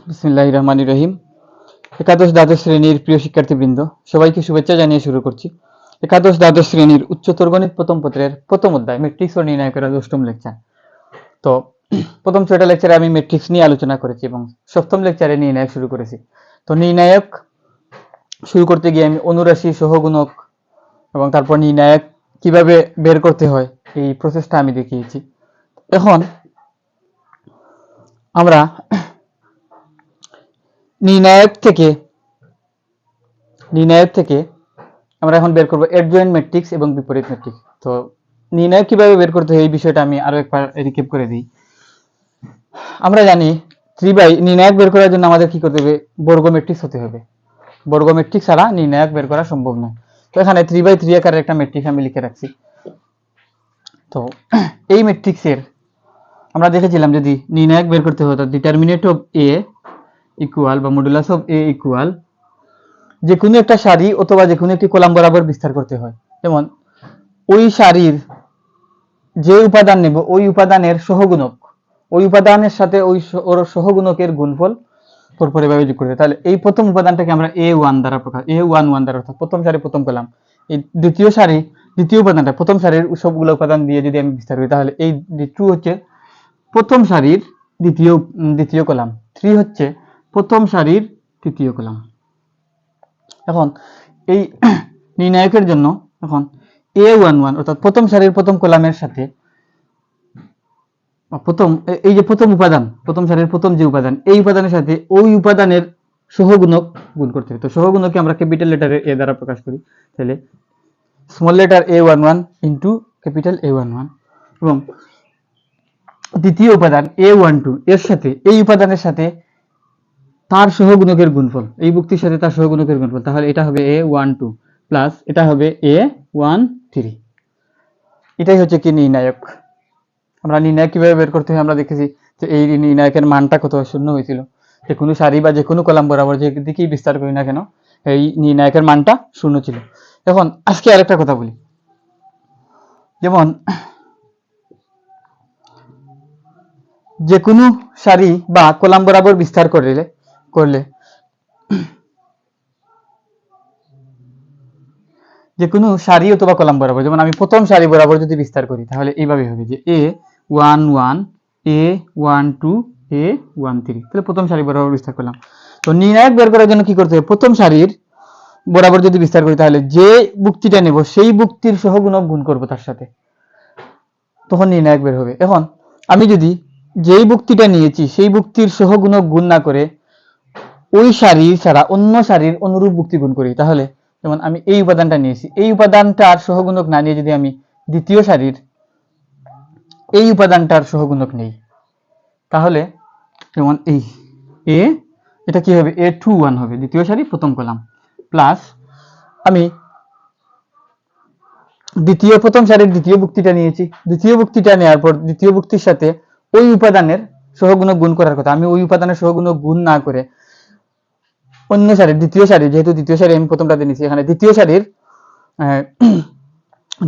বিসমিল্লাহির রহমানির রহিম। একাদশ দ্বাদশ শ্রেণীর প্রিয় শিক্ষার্থীবৃন্দ, সবাইকে শুভেচ্ছা জানিয়ে শুরু করছি একাদশ দ্বাদশ শ্রেণীর উচ্চতর গণিত প্রথম পত্রের প্রথম অধ্যায় ম্যাট্রিক্স ও নির্ণায়কের অষ্টম লেকচার। তো প্রথম 6টা লেকচারে আমি ম্যাট্রিক্স নিয়ে আলোচনা করেছি এবং সপ্তম লেকচারে নির্ণায়ক শুরু করেছি। তো নির্ণায়ক শুরু করতে গিয়ে আমি অনুরাশি, সহগুণক এবং তারপর নির্ণায়ক কিভাবে বের করতে হয় এই প্রসেসটা আমি দেখিয়েছি। এখন আমরা নির্ণায়ক থেকে আমরা এখন বের করব অ্যাডজয়েন্ট ম্যাট্রিক্স এবং বিপরীত ম্যাট্রিক্স। তো নির্ণায়ক কিভাবে বের করতে হয় এই বিষয়টা আমি আরো একবার রিক্যাপ করে দিই। আমরা জানি নির্ণায়ক বের করার জন্য আমাদের কি করতে হবে? বর্গ ম্যাট্রিক্স হতে হবে। বর্গ ম্যাট্রিক্স ছাড়া নির্ণায়ক বের করা সম্ভব নয়। তো এখানে 3/3 আকারের একটা ম্যাট্রিক্স আমি লিখে রাখছি। তো এই ম্যাট্রিক্সের আমরা দেখেছিলাম যদি নির্ণায়ক বের করতে হতো ডিটারমিনেন্ট অফ এ ইকুয়াল বা মডুলাস অফ এ ইকুয়াল যে কোনো একটা সারি অথবা যে কোনো একটি কলাম বরাবর বিস্তার করতে হয়। যেমন ওই সারির যে উপাদান নেব ওই উপাদানের সহগুণক, ওই উপাদানের সাথে ওই সহগুণকের গুণফল পরপর এভাবে যোগ করতে। তাহলে এই প্রথম উপাদানটাকে আমরা A1 দ্বারা A11 দ্বারা অর্থাৎ প্রথম সারি প্রথম কলাম, এই দ্বিতীয় সারি দ্বিতীয় উপাদানটা প্রথম সারির সবগুলো উপাদান দিয়ে যদি আমি বিস্তার করি তাহলে এই 2 হচ্ছে প্রথম সারির দ্বিতীয় কলাম, 3 হচ্ছে প্রথম সারির তৃতীয় কলাম। এখন এই নির্ণায়কের জন্য এখন A11 অর্থাৎ প্রথম সারির প্রথম কলামের সাথে এই যে প্রথম উপাদান, প্রথম সারির প্রথম যে উপাদান, এই উপাদানের সাথে ওই উপাদানের সহগুণক গুণ করতে হবে। তো সহগুণককে আমরা ক্যাপিটাল লেটারের A দ্বারা প্রকাশ করি। তাহলে small letter A11 into capital A11 এবং দ্বিতীয় উপাদান A12 এর সাথে এই উপাদানের সাথে তার সহগুণকের গুণফল, এই বুক্তির সাথে তার সহগুণকের গুণফল, তাহলে এটা হবে A12 প্লাস এটা হবে A13। এটাই হচ্ছে কি নির্ণায়ক। আমরা নির্ণায়ক কিভাবে বের করতে হয় আমরা দেখেছি যে এই নির্ণায়কের মানটা কত শূন্য হয়েছিল। যে কোনো সারি বা যে কোনো কলাম বরাবর যে দিকেই বিস্তার করি না কেন এই নির্ণায়কের মানটা শূন্য ছিল। এখন আজকে আরেকটা কথা বলি, যেমন যে কোনো সারি বা কলাম বরাবর বিস্তার করলে যে কোনো সারি অথবা কলাম বরাবর, যেমন আমি প্রথম সারি বরাবর যদি বিস্তার করি তাহলে এইভাবে হবে যে A11 A12 A13, তাহলে প্রথম সারি বরাবর বিস্তার করলাম। তো নির্ণায়ক বের করার জন্য কি করতে হবে? প্রথম সারির বরাবর যদি বিস্তার করি তাহলে যে বুক্তিটা নেব সেই বুক্তির সহগুণক গুণ করব তার সাথে, তখন নির্ণায়ক বের হবে। এখন আমি যদি যেই বুক্তিটা নিয়েছি সেই বুক্তির সহগুণক গুণ না করে ওই সারি ছাড়া অন্য সারির অনুরূপ বুক্তি গুণ করি, তাহলে যেমন আমি এই উপাদানটা নিয়েছি, এই উপাদানটার সহগুণক না নিয়ে যদি আমি দ্বিতীয় সারির এই উপাদানটার সহগুণক নেই, তাহলে যেমন এই এটা কি হবে? A21 হবে, দ্বিতীয় সারি প্রথম কলাম, প্লাস আমি প্রথম সারির দ্বিতীয় বুক্তিটা নিয়েছি, দ্বিতীয় বুক্তিটা নেওয়ার পর দ্বিতীয় বুক্তির সাথে ওই উপাদানের সহগুণক গুণ করার কথা, আমি ওই উপাদানের সহগুণক গুণ না করে অন্য সারির দ্বিতীয় সারি, যেহেতু দ্বিতীয় সারি আমি প্রথমটাতে নিয়েছি, এখানে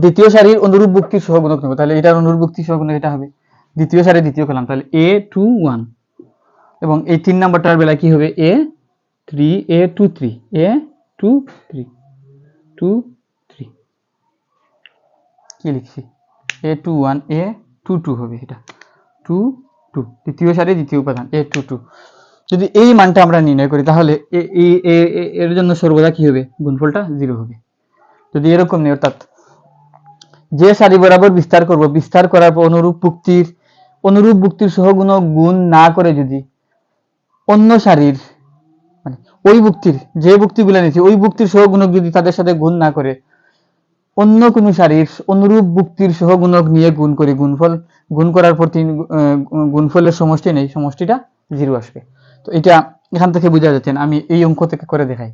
দ্বিতীয় সারির অনুরূপ বুক্তির সহগুণক নেব, তাহলে এটার অনুরূপ বুক্তির সহগুণক এটা হবে দ্বিতীয় সারির দ্বিতীয় কলাম, তাহলে A21 এবং এই 3 নম্বরটার বেলা কি হবে? A23 কি লিখছি? A21 A22 হবে, এটা 22 দ্বিতীয় সারি দ্বিতীয় উপাদান A22। যদি এই মানটা আমরা নির্ণয় করি তাহলে এর জন্য সর্বদা কি হবে? গুণফলটা 0 হবে। যদি এরকম নেই, অর্থাৎ যে সারি বরাবর বিস্তার করব, বিস্তার করার পর অনুরূপ বুক্তির সহগুণক গুণ না করে যদি অন্য সারির মানে ওই বুক্তির যে বুক্তিগুলো নিয়েছি ওই বুক্তির সহগুণক যদি তাদের সাথে গুণ না করে অন্য কোনো সারির অনুরূপ বুক্তির সহগুণক নিয়ে গুণ করি, গুণ করার পর গুণফলের সমষ্টি নেই, সমষ্টিটা 0 আসবে। তো এটা এখান থেকে বোঝা যাচ্ছে না, আমি এই অঙ্ক থেকে করে দেখাই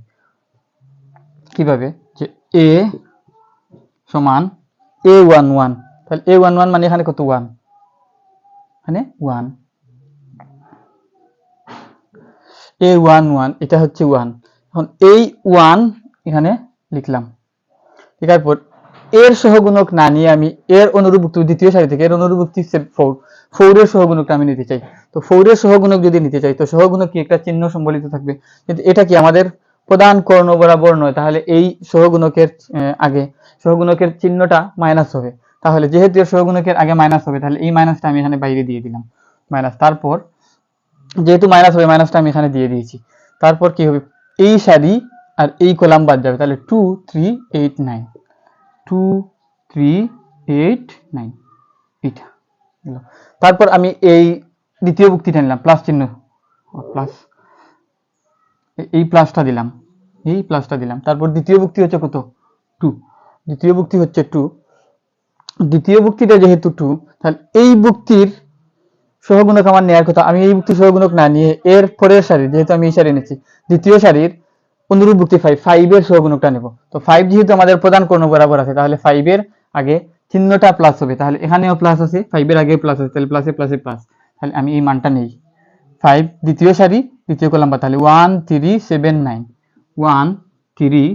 কিভাবে। যে A সমান A11, তাহলে A11 মানে এখানে কত? 1, এখানে 1, A11 এটা হচ্ছে 1। এখন এই 1 এখানে লিখলাম, লেখার পর এর সহগুণক না নিয়ে আমি এর অনুরূপ উক্তি দ্বিতীয় সারি থেকে এর অনুরূপ উক্তি 4 এর সহগুণকটা আমি নিতে চাই। তো 4 এর সহগুণক যদি নিতে চাই তো সহগুণক কি একটা চিহ্ন সম্বলিত থাকবে, কিন্তু এটা কি আমাদের প্রধান কর্ণ বরাবর নয়, তাহলে এই সহগুণকের আগে সহগুণকের চিহ্নটা মাইনাস হবে। তাহলে যেহেতু এর সহগুণকের আগে মাইনাস হবে তাহলে এই মাইনাসটা আমি এখানে বাইরে দিয়ে দিলাম মাইনাস, তারপর যেহেতু মাইনাস হবে মাইনাসটা আমি এখানে দিয়ে দিয়েছি, তারপর কি হবে এই সারি আর এই কলাম বাদ যাবে, তাহলে 2 3 8 9 2 3 8 9 এটা। তারপর আমি এই দ্বিতীয় ভুক্তিটা নিলাম প্লাস চিহ্ন, প্লাস এই প্লাসটা দিলাম, এই প্লাসটা দিলাম, তারপর দ্বিতীয় ভুক্তি হচ্ছে কত 2, দ্বিতীয় ভুক্তি হচ্ছে 2, দ্বিতীয় ভুক্তিটা যেহেতু 2 তাহলে এই ভুক্তির সহগুণক আমার নেয়ার কথা, আমি এই ভুক্তির সহগুণক না নিয়ে এর পরের সারি, যেহেতু আমি এই সারি নিচ্ছি দ্বিতীয় সারির অনুরূপ ভুক্তি 5 এর সহগুণকটা নেব। তো 5 যেহেতু আমাদের প্রধান কর্ণ বরাবর আছে তাহলে 5 এর আগে চিহ্নটা প্লাস হবে, তাহলে এখানেও প্লাস আছে 5 এর আগে প্লাস আছে, তাহলে প্লাসে প্লাসে প্লাস, তাহলে আমি এই মানটা নেই 5 দ্বিতীয় সারি দ্বিতীয় কলাম, তাহলে 1 3 7 9 1 3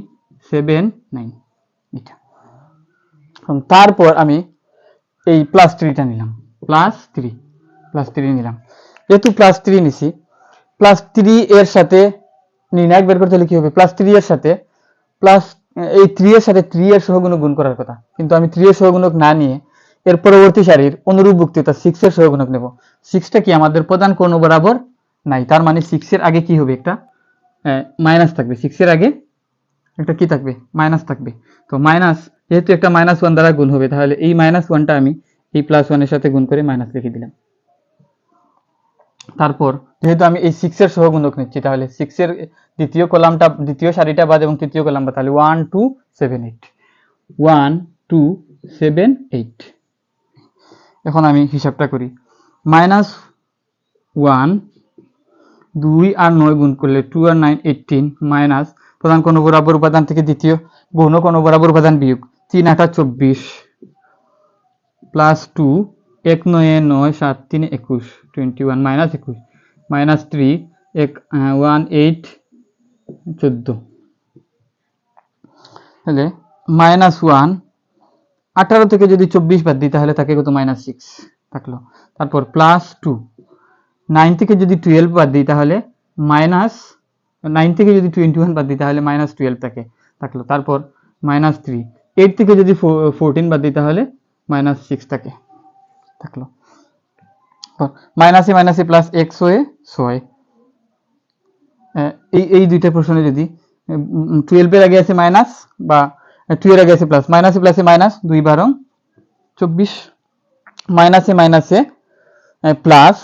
7 9 এটা। তারপর আমি এই প্লাস 3টা নিলাম, প্লাস 3 নিলাম, যেহেতু প্লাস 3 নিছি প্লাস 3 এর সাথে নির্ণায়ক বের করতে হলে কি হবে প্লাস 3 এর সাথে প্লাস এই 3 এর সাথে 3 এর সহগুণক গুণ করার কথা, কিন্তু আমি 3 এর সহগুণক না নিয়ে এর পরবর্তী সারির অনুরূপ ভুক্তি অর্থাৎ 6 এর সহগুণক নেব। 6টা কি আমাদের প্রধান কর্ণ বরাবর নাই, তার মানে 6 এর আগে কি হবে একটা মাইনাস থাকবে, 6 এর আগে একটা কি থাকবে মাইনাস থাকবে। তো মাইনাস যেহেতু একটা -1 দ্বারা গুণ হবে তাহলে এই -1টা আমি এই +1 এর সাথে গুণ করে মাইনাস লিখে দিলাম। তারপর যেহেতু আমি এই 6 এর সহগুণক নিচ্ছি তাহলে 6 এর দ্বিতীয় কলামটা দ্বিতীয় সারিটা বাদ এবং তৃতীয় কলামটা, তাহলে 1 2 7 8 1 2 7 8। এখন আমি হিসাবটা করি, -1 2 আর 9 গুণ করলে 2 আর 9 18 মাইনাস প্রধান কোণ বরাবর উপাদান থেকে দ্বিতীয় গৌণ কোণ বরাবর উপাদান বিয়োগ 3 8 24 প্লাস 2 1 9 9 7 3 21 21 মাইনাস 21 মাইনাস 3 1 8 14, তাহলে -1 18 থেকে যদি 24 বাদ দিই তাহলে থাকে কত -6 থাকলো। তারপর প্লাস 2 9 থেকে যদি 12 বাদ দিই তাহলে -9 থেকে যদি 21 বাদ দিই তাহলে -12 থাকলো। তারপর -3 8 থেকে যদি 14 বাদ দিই তাহলে -6 থাকলো। মাইনাসে মাইনাসে প্লাস x হয়ে 6, এই দুইটা প্রশ্নে যদি 12 এর আগে আছে মাইনাস বা 2 এর আগে আছে প্লাস, মাইনাসে প্লাসে মাইনাস 2 12 24 মাইনাসে মাইনাসে প্লাস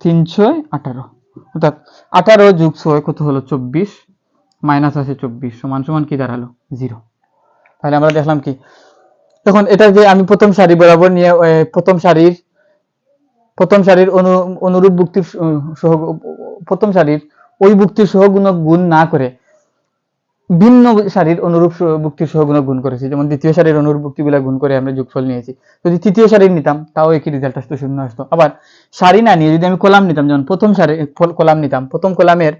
3 6 18, অর্থাৎ 18 যোগ 6 কত হলো 24 মাইনাস আছে 24 সমান সমান কি দাঁড়ালো 0। তাহলে আমরা দেখলাম কি তখন এটা যে আমি প্রথম সারি বরাবর নিয়ে প্রথম সারির অনুরূপ ভুক্তির প্রথম সারির ওই ভুক্তির সহগুণক গুণ না করে ভিন্ন সারির অনুরূপ ভুক্তির সহগুণক গুণ করেছি, যেমন দ্বিতীয় সারির অনুরূপ ভুক্তিগুলো গুণ করে আমরা যোগফল নিয়েছি। যদি তৃতীয় সারির নিতাম তাও একই রেজাল্ট আসতো, শূন্য আসতো। আবার সারি না নিয়ে যদি আমি কলাম নিতাম, যেমন প্রথম সারি কলাম নিতাম, প্রথম কলামের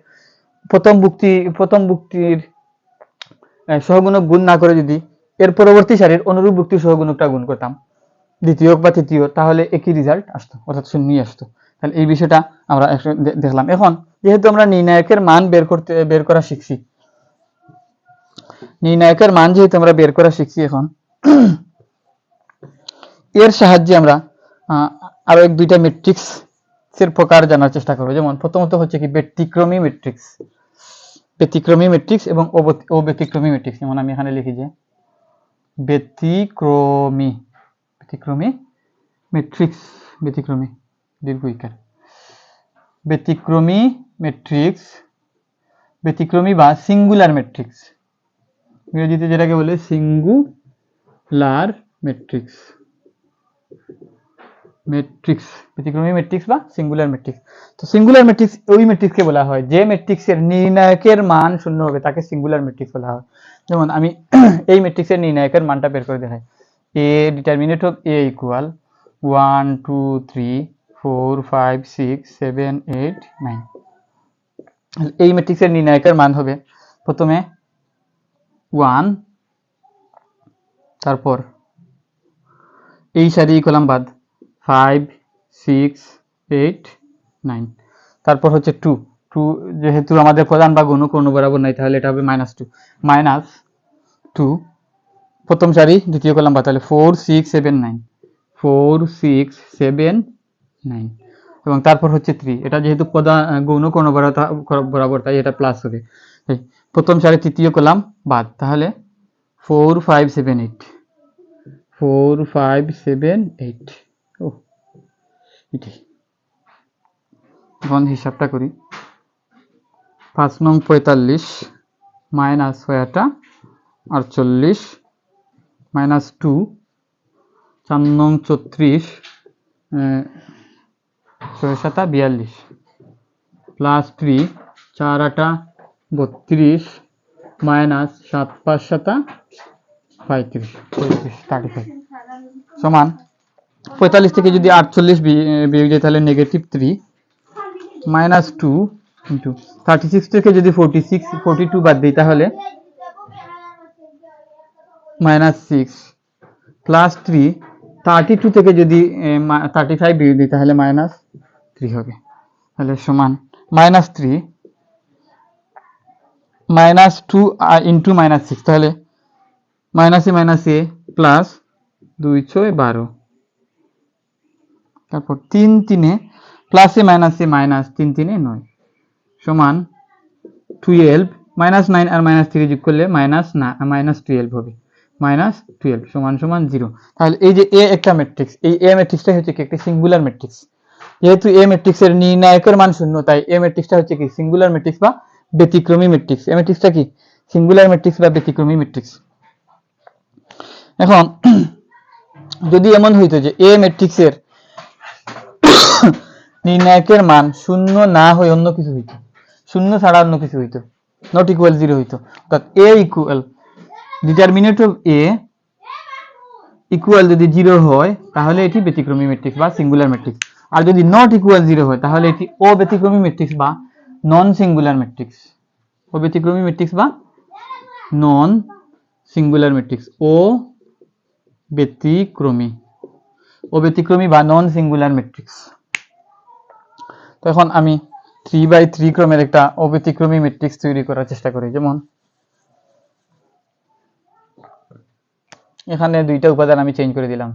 প্রথম ভুক্তির সহগুণক গুণ না করে যদি এর পরবর্তী সারির অনুরূপ ভুক্তির সহগুণকটা গুণ করতাম দ্বিতীয় বা তৃতীয়, তাহলে একই রেজাল্ট আসতো, অর্থাৎ শূন্যই আসতো। তাহলে এই বিষয়টা আমরা দেখলাম। এখন যেহেতু আমরা নির্ণায়কের মান বের করা শিখছি, নির্ণায়কের মান যেহেতু আমরা বের করা শিখছি, এখন এর সাহায্যে আমরা আরো এক দুইটা ম্যাট্রিক্স এর প্রকার জানার চেষ্টা করব। যেমন প্রথমত হচ্ছে কি ব্যতিক্রমী ম্যাট্রিক্স এবং অব্যতিক্রমী ম্যাট্রিক্স। যেমন আমি এখানে লিখি যে ব্যতিক্রমী ম্যাট্রিক্স, ব্যতিক্রমী ম্যাট্রিক্স, ব্যতিক্রমী বা সিঙ্গুলার ম্যাট্রিক্স, ইংরেজিতে যেটাকে বলে সিঙ্গুলার ম্যাট্রিক্স, ব্যতিক্রমী ম্যাট্রিক্স বা সিঙ্গুলার ম্যাট্রিক্স। তো সিঙ্গুলার ম্যাট্রিক্স ওই ম্যাট্রিক্সকে বলা হয় যে ম্যাট্রিক্সের নির্ণায়কের মান শূন্য হবে, তাকে সিঙ্গুলার ম্যাট্রিক্স বলা হয়। যেমন আমি এই ম্যাট্রিক্সের নির্ণায়কের মানটা বের করে দেখাই। A determinant of A equal 1 2 3 4 5 6 7 8 9। এই ম্যাট্রিক্সের নির্ণায়কের মান হবে প্রথমে 1 তারপর এই সারি কলাম বাদ 5 6 8 9, তারপর হচ্ছে 2 2 যেহেতু আমাদের প্রধান বা গুণক কোণ বরাবর নাই তাহলে এটা হবে -2 -2 প্রথম সারি দ্বিতীয় কলাম বাদ, তাহলে 4 6 7 9 4 6 7 9 এবং তারপর হচ্ছে 3, এটা যেহেতু প্রধান গুণক কোণ বরাবর তাই এটা প্লাস হবে। প্রথম সারি তৃতীয় কলাম বাদ, তাহলে 4 5 7 8 4 5 7 8। ও এটাই, এখন হিসাবটা করি। 5 নং 45 মাইনাস 6টা 48 মাইনাস 2 4 নং 34 6 42 প্লাস 3 4 8 32 মাইনাস 7 5 7 35 35 সমান 45 থেকে যদি 48 বিয়োগ যায় তাহলে -3 -2 ইন্টু 36 থেকে যদি 42 বাদ দিই তাহলে -6 প্লাস 3 32 থেকে যদি 35 বিয়োগ দিই তাহলে -3 হবে, তাহলে সমান -3 -2 ইন্টু -6, তাহলে -a প্লাস 2 6 12, তারপর 3 3 প্লাসে মাইনাসে মাইনাস 3 3 9 সমান 12 -9 আর -3 যোগ করলে -12 হবে, -12 সমান সমান 0। তাহলে এই যে এ একটা ম্যাট্রিক্স, এই এ ম্যাট্রিক্সটা হচ্ছে কি একটা সিঙ্গুলার ম্যাট্রিক্স। যেহেতু এ ম্যাট্রিক্সের নির্ণায়কের মান 0 তাই এ ম্যাট্রিক্সটা হচ্ছে কি সিঙ্গুলার ম্যাট্রিক্স বা ব্যতিক্রমী ম্যাট্রিক্স। এ ম্যাট্রিক্সটা কি সিঙ্গুলার ম্যাট্রিক্স বা ব্যতিক্রমী ম্যাট্রিক্স। এখন যদি এমন হইতো যে এ ম্যাট্রিক্সের নির্ণায়কের মান 0 না হয়ে অন্য কিছু হইতো, 0 ছাড়া অন্য কিছু হইতো, নট ইকুয়াল 0 হইতো, অর্থাৎ A equal determinant of A equal যদি 0 হয় তাহলে এটি ব্যতিক্রমী ম্যাট্রিক্স বা সিঙ্গুলার ম্যাট্রিক্স, আর যদি নট ইকুয়াল 0 হয় তাহলে এটি অব্যতিক্রমী ম্যাট্রিক্স বা নন সিঙ্গুলার ম্যাট্রিক্স। অব্যতিক্রমী ম্যাট্রিক্স বা নন সিঙ্গুলার ম্যাট্রিক্স, অব্যতিক্রমী বা নন সিঙ্গুলার ম্যাট্রিক্স। তো এখন আমি 3/3 ক্রমের একটা অব্যতিক্রমী ম্যাট্রিক্স তৈরি করার চেষ্টা করি। যেমন এখানে দুইটা উপাদান আমি চেঞ্জ করে দিলাম,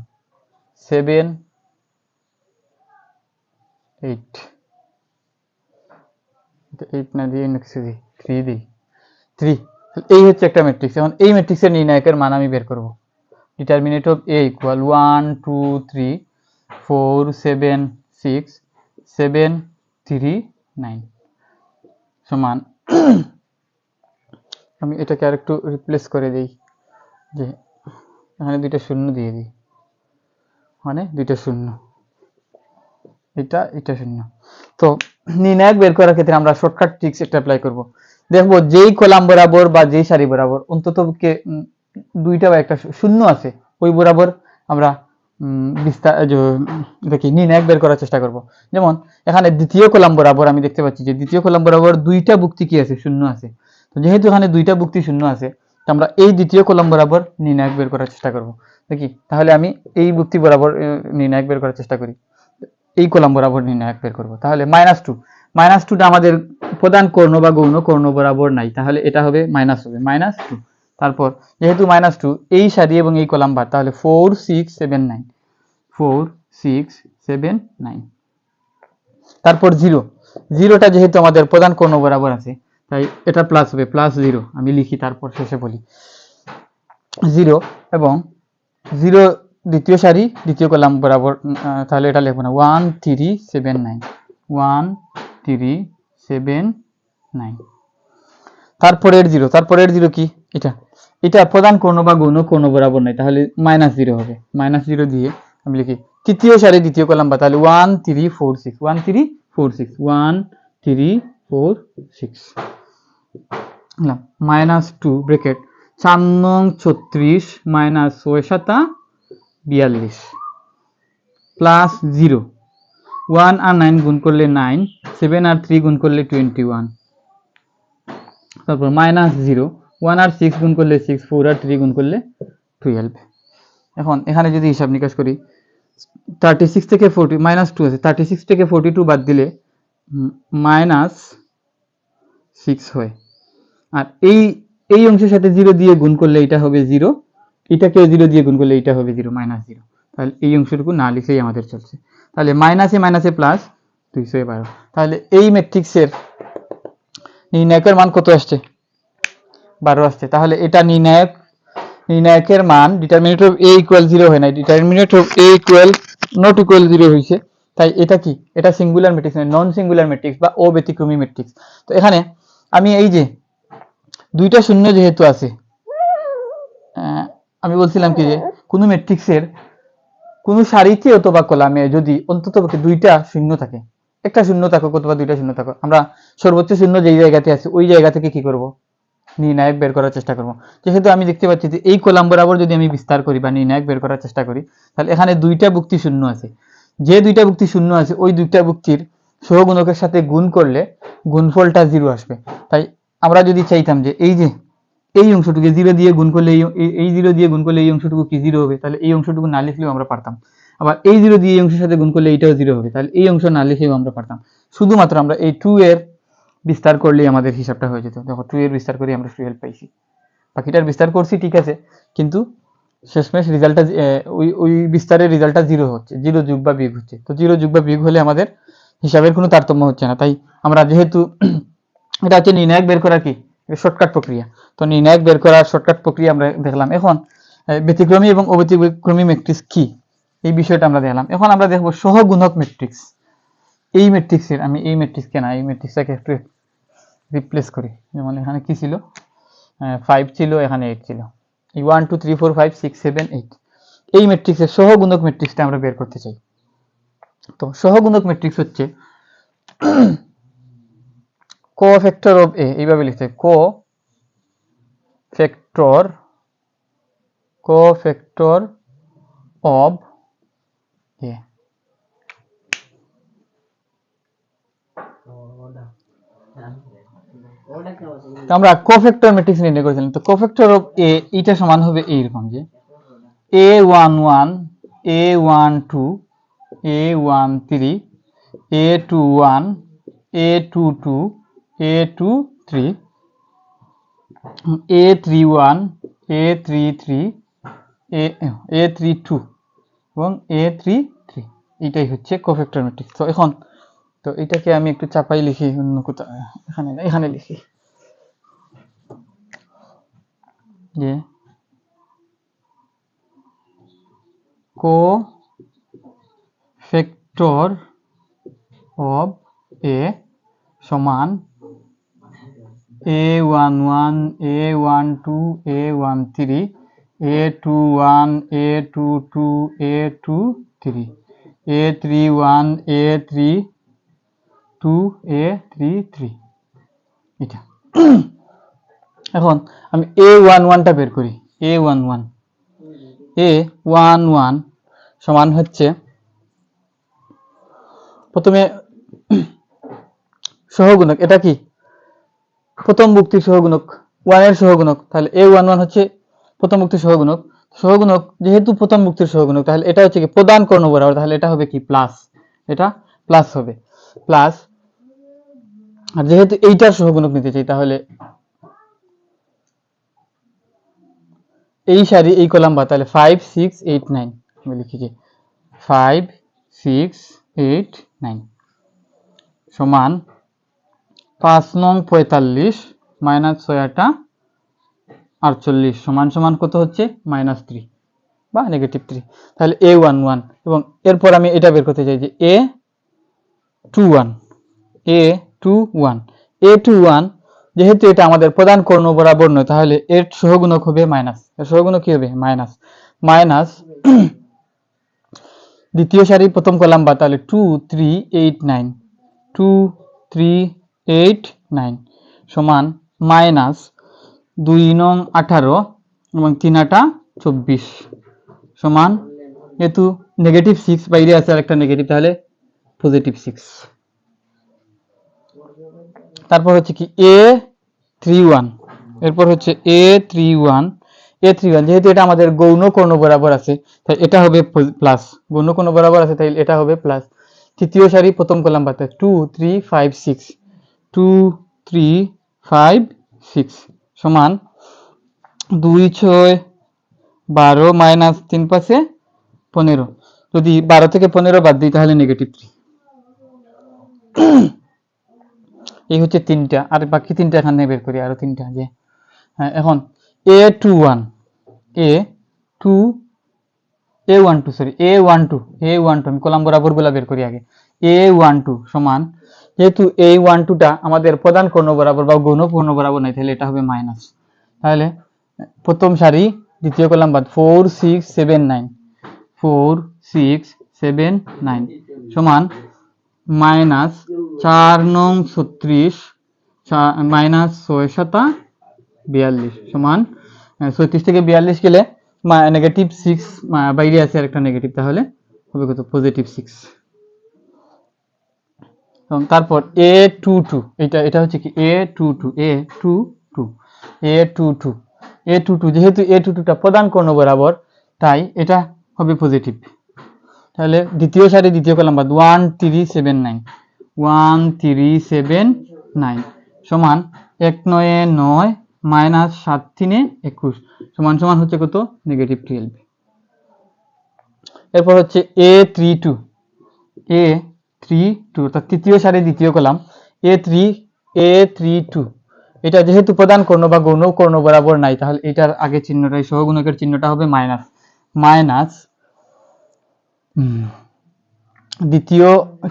7 8 না দিয়ে 3 দিই, 3, এই হচ্ছে একটা ম্যাট্রিক্স। এখন এই ম্যাট্রিক্সের নির্ণায়কের মান আমি বের করব। ডিটারমিনেন্ট অফ এ ইকুয়াল 1 2 3 4 7 6 7 3 9 সমান আমি এটাকে আর একটু রিপ্লেস করে দিই, যে এখানে দুইটা শূন্য দিয়ে দিই, মানে দুইটা শূন্য, এটা শূন্য। তো নির্ণায়ক বের করার ক্ষেত্রে আমরা শর্টকাট ট্রিক্স একটা অ্যাপ্লাই করব। দেখবো যেই কলাম বরাবর বা যেই সারি বরাবর অন্তত দুইটা বা একটা শূন্য আছে ওই বরাবর আমরা নির্ণায়ক বের করার চেষ্টা করব। যেমন এখানে দ্বিতীয় কলাম বরাবর আমি দেখতে পাচ্ছি যে দ্বিতীয় কলাম বরাবর দুইটা বুক্তি কি আছে, শূন্য আছে। তো যেহেতু এখানে দুইটা বুক্তি শূন্য আছে আমরা এই দ্বিতীয় কলাম বরাবর নির্ণায়ক বের করার চেষ্টা করব। দেখি তাহলে আমি এই বুক্তি বরাবর নির্ণায়ক বের করার চেষ্টা করি, এই কলাম বরাবর নির্ণায়ক বের করব। তাহলে -2টা আমাদের প্রধান কর্ণ বা গৌণ কর্ণ বরাবর নাই, তাহলে এটা হবে -2। তারপর যেহেতু -2 এই সারি এবং এই কলাম বাদ, তাহলে 4 6 7 9 4 6 7 9। তারপর 0টা যেহেতু আমাদের প্রধান কর্ণ বরাবর আছে তাই এটা প্লাস হবে, +0 আমি লিখি তারপর শেষে বলি। 0 এবং 0 দ্বিতীয় সারি দ্বিতীয় কলাম বরাবর, তাহলে এটা লিখব না, 1 3 7 9 1 3 7 9। তারপরের 0 কি এটা প্রধান কর্ণ বা গৌণ কর্ণ বরাবর নাই, তাহলে -0 হবে। -0 দিয়ে আমি লিখি তৃতীয় সারি দ্বিতীয় কলাম বা, তাহলে 1 3 4 6 1 3 4 6 1 3 4 6 -2 ব্র্যাকেট 4 নং 36 -6 7 42 প্লাস 0 1 আর 9 গুণ করলে 9 7 আর 3 গুণ করলে 21, তারপর -0 1 আর 6 গুণ করলে 6 4 আর 3 গুণ করলে 12। এখন এখানে যদি হিসাব নিকাশ করি 36 থেকে 40 -2 আছে, 36 থেকে 42 বাদ দিলে -6 হয়। আর এই অংশের সাথে 0 দিয়ে গুণ করলে এটা হবে 0, এটাকে 0 দিয়ে গুণ করলে এটা হবে 0 -0। তাহলে এই অংশটুকু না লিখেই আমাদের চলছে। তাহলে মাইনাসে মাইনাসে প্লাস 212। তাহলে এই ম্যাট্রিক্সের নির্ণায়কের মান কত আসছে? 12 আসছে। তাহলে এটা নির্ণায়কের মান ডিটারমিনেন্ট অফ a ইকুয়াল 0 হয় না, determinant of a equal not equal 0 হয়েছে। তাই এটা কি? এটা সিঙ্গুলার ম্যাট্রিক্স নয়, নন সিঙ্গুলার ম্যাট্রিক্স বা অব্যতিক্রমী ম্যাট্রিক্স। তো এখানে আমি এই যে দুইটা শূন্য যেহেতু আছে, আমি বলছিলাম কি যে কোনো ম্যাট্রিক্সের কোনো সারিতে অথবা কলামে যদি অন্ততপক্ষে দুইটা শূন্য থাকে, একটা শূন্য থাকুক অথবা দুইটা শূন্য থাকুক, আমরা সর্বোচ্চ শূন্য যেই জায়গাতে আছে ওই জায়গা থেকে কি করব? নির্ণায়ক বের করার চেষ্টা করব। যেহেতু আমি দেখতে পাচ্ছি যে এই কলাম বরাবর যদি আমি বিস্তার করি বা নির্ণায়ক বের করার চেষ্টা করি, তাহলে এখানে দুইটা ভুক্তি শূন্য আছে। যে দুইটা ভুক্তি শূন্য আছে ওই দুইটা ভুক্তির সহগুণকের সাথে গুণ করলে গুণফলটা 0 আসবে। তাই আমরা যদি চাইতাম যে এই যে এই অংশটুকু 0 দিয়ে গুণ করলে এই 0 দিয়ে গুণ করলে এই অংশটুকু কি 0 হবে, তাহলে এই অংশটুকু না লিখলেও আমরা পারতাম। আবার এই 0 দিয়ে এই অংশের সাথে গুণ করলে এইটাও 0 হবে, তাহলে এই অংশ না লিখেও আমরা পারতাম। শুধুমাত্র আমরা এই 2 এর বিস্তার করলেই আমাদের হিসাবটা হয়ে যেত। দেখো 2 এর বিস্তার করে আমরা 12 পাইছি। বাকিটার বিস্তার করছি ঠিক আছে, কিন্তু শেষমেশ রেজাল্টটা ওই বিস্তারের রেজাল্টটা 0 হচ্ছে, 0 যোগ বা বিয়োগ হচ্ছে। তো 0 যোগ বা বিয়োগ হলে আমাদের হিসাবের কোনো তারতম্য হচ্ছে না। তাই আমরা যেহেতু এটা হচ্ছে নির্ণায়ক বের করার কি শর্টকাট প্রক্রিয়া, তো নির্ণায়ক বের করার শর্টকাট প্রক্রিয়া আমরা দেখলাম। এখন ব্যতিক্রমী এবং অব্যতিক্রমী ম্যাট্রিক্স কি এই বিষয়টা আমরা দেখলাম। এখন আমরা দেখব সহগুণক ম্যাট্রিক্স। এই ম্যাট্রিক্সের আমি এই ম্যাট্রিক্সকে না, এই ম্যাট্রিক্সটাকে একটু রিপ্লেস করি। যেমন এখানে কি ছিল, 5 ছিল, এখানে 8 ছিল। এই 1 2 3 4 5 6 7 8 এই ম্যাট্রিক্সের সহগুণক ম্যাট্রিক্সটা আমরা বের করতে চাই। তো সহগুণক ম্যাট্রিক্স হচ্ছে কোফ্যাক্টর অফ এ, এইভাবে লিখতে হয়, কোফ্যাক্টর অফ এ। আমরা কোফ্যাক্টর ম্যাট্রিক্স নির্ণয় করেছিলাম। তো কোফ্যাক্টর অফ এ এটা সমান হবে এইরকম যে a11 a12 a13 a21 a22 a23 a31 a33 a32 এবং a33, এটাই হচ্ছে কোফ্যাক্টর ম্যাট্রিক্স। তো এখন তো এটাকে আমি একটু চাপাই লিখি, অন্য কোথাও এখানে না, এখানে লিখি যে কোফ্যাক্টর অফ এ সমান a11 a12 a13 a21 a22 a23 a31 a32 a33 এটা। এখন আমি a11টা বের করি। a11 সমান হচ্ছে, প্রথমে সহগুণক, এটা কি প্রথম ভুক্তির সহগুণক 1 এর সহগুণক, তাহলে a11 হচ্ছে প্রথম ভুক্তির সহগুণক। সহগুণক যেহেতু প্রথম ভুক্তির সহগুণক, তাহলে এটা হচ্ছে কি প্রদান কর্ণ বরাবর, তাহলে এটা হবে কি প্লাস, এটা প্লাস হবে প্লাস। আর যেহেতু এইটার সহগুণক নিতে চাই, তাহলে এই সারি এই কলাম বা, তাহলে 5 6 8 9 আমি লিখি যে 5 6 8 9 সমান 5 নং 45 মাইনাস 6 48 সমান সমান কত হচ্ছে -3 বা -3। তাহলে a11 এবং এরপর আমি এটা বের করতে চাই যে a21 যেহেতু এটা আমাদের প্রধান কর্ণ বরাবর নয়, তাহলে এর সহগুণক হবে মাইনাস, এর সহগুণক কি হবে মাইনাস দ্বিতীয় সারি প্রথম কলাম বা, তাহলে 2 3 8 9 2 3 8 9 সমান মাইনাস 2 নং 18 এবং 3 8 24 সমান, যেহেতু নেগেটিভ 6 বাইরে আছে আর একটা নেগেটিভ, তাহলে পজিটিভ 6। তারপর হচ্ছে কি a31, এরপর হচ্ছে a31, A31 যেহেতু এটা আমাদের গৌণ কর্ণ বরাবর আছে তাই এটা হবে প্লাস, গৌণ কর্ণ বরাবর আছে তাই এটা হবে প্লাস। তৃতীয় সারি প্রথম কলাম বাদ 2 3 5 6 2 3 5 6 সমান 2 6 12 মাইনাস 3 5 15। যদি 12 থেকে 15 বাদ দিই তাহলে নেগেটিভ 3। এই হচ্ছে তিনটা, আর বাকি তিনটা এখানে বের করি, আরো তিনটা যে হ্যাঁ এখন A21 আমি কলাম বরাবর গুলা বের করি আগে। A12 সমান, যেহেতু A12 টা আমাদের প্রধান কর্ণ বরাবর বা গৌণ কর্ণ বরাবর নাই তাহলে এটা হবে মাইনাস। তাহলে প্রথম সারি দ্বিতীয় কলাম বাদ 4 6 7 9 4 6 7 9 সমান মাইনাস 4 নং 36 মাইনাস 6 7 42 সমান 36 থেকে 42 গেলে নেগেটিভ 6 বাইরে আছে আর একটা নেগেটিভ, তাহলে হবে কত পজিটিভ 6। তারপর A22 এটা হচ্ছে কি A22 যেহেতু A22 টা প্রধান কর্ণ বরাবর তাই এটা হবে পজিটিভ। তাহলে দ্বিতীয় সারি দ্বিতীয় কলাম বাদ 1 3 7 9 1 3 7 9 সমান 1 9 9 মাইনাস 7 3 21 সমান সমান হচ্ছে কত নেগেটিভ 12। এরপর হচ্ছে A32 অর্থাৎ তৃতীয় সারি দ্বিতীয় কলাম A32 এটা যেহেতু প্রধান কর্ণ বা গৌণ কর্ণ বরাবর নাই তাহলে এটার আগে চিহ্নটাই সহগুণকের চিহ্নটা হবে মাইনাস মাইনাস